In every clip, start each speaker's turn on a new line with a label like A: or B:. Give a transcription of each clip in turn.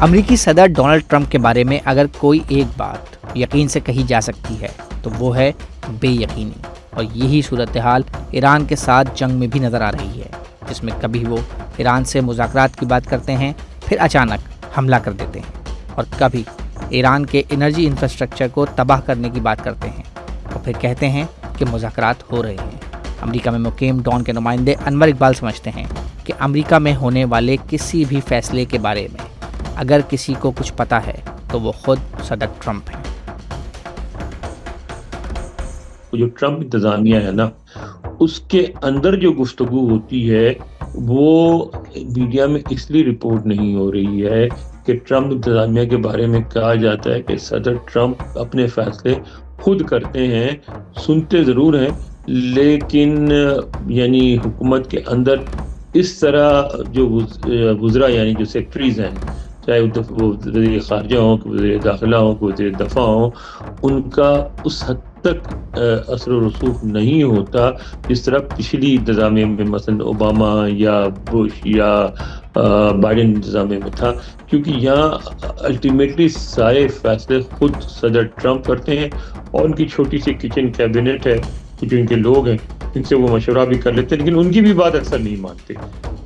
A: امریکی صدر Donald Trump کے بارے میں اگر کوئی ایک بات یقین سے کہی جا سکتی ہے تو وہ ہے بے یقینی، اور یہی صورتحال ایران کے ساتھ جنگ میں بھی نظر آ رہی ہے، جس میں کبھی وہ ایران سے مذاکرات کی بات کرتے ہیں پھر اچانک حملہ کر دیتے ہیں، اور کبھی ایران کے انرجی انفراسٹرکچر کو تباہ کرنے کی بات کرتے ہیں اور پھر کہتے ہیں کہ مذاکرات ہو رہے ہیں۔ امریکہ میں مقیم ڈان کے نمائندے انور اقبال سمجھتے ہیں کہ امریکہ میں ہونے والے کسی بھی فیصلے کے بارے میں اگر کسی کو کچھ پتہ ہے تو وہ خود صدر ٹرمپ ہیں۔
B: جو ٹرمپ انتظامیہ ہے نا، اس کے اندر جو گفتگو ہوتی ہے وہ میڈیا میں اس لیے رپورٹ نہیں ہو رہی ہے کہ ٹرمپ انتظامیہ کے بارے میں کہا جاتا ہے کہ صدر ٹرمپ اپنے فیصلے خود کرتے ہیں، سنتے ضرور ہیں لیکن یعنی حکومت کے اندر اس طرح جو وزراء یعنی جو سیکٹریز ہیں، چاہے وہ وزیر خارجہ ہوں، وزیر داخلہ ہوں، وزیر دفاع ہوں، ان کا اس حد تک اثر و رسوخ نہیں ہوتا جس طرح پچھلی انتظامیہ میں مثلا اوباما یا بش یا بائیڈن انتظامیہ میں تھا، کیونکہ یہاں الٹیمیٹلی سارے فیصلے خود صدر ٹرمپ کرتے ہیں، اور ان کی چھوٹی سی کچن کیبنٹ ہے، جو ان کے لوگ ہیں ان سے وہ مشورہ بھی کر لیتے ہیں، لیکن ان کی بھی بات اکثر نہیں مانتے۔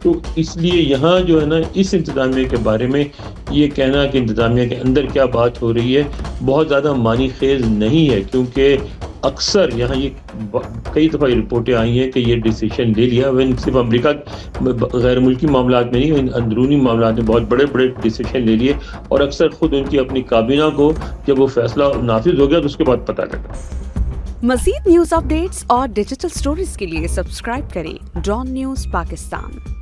B: تو اس لیے یہاں جو ہے نا اس انتظامیہ کے بارے میں یہ کہنا کہ انتظامیہ کے اندر کیا بات ہو رہی ہے بہت زیادہ معنی خیز نہیں ہے، کیونکہ اکثر یہاں یہ کئی دفعہ رپورٹیں آئی ہیں کہ یہ ڈیسیشن لے لیا، صرف امریکہ غیر ملکی معاملات میں نہیں، اندرونی معاملات میں بہت بڑے بڑے ڈیسیشن لے لیے، اور اکثر خود ان کی اپنی کابینہ کو جب وہ فیصلہ نافذ ہو گیا تو اس کے بعد پتہ لگا۔
C: مزید نیوز اپ ڈیٹس اور ڈیجیٹل سٹوریز کے لیے سبسکرائب کریں ڈان نیوز پاکستان۔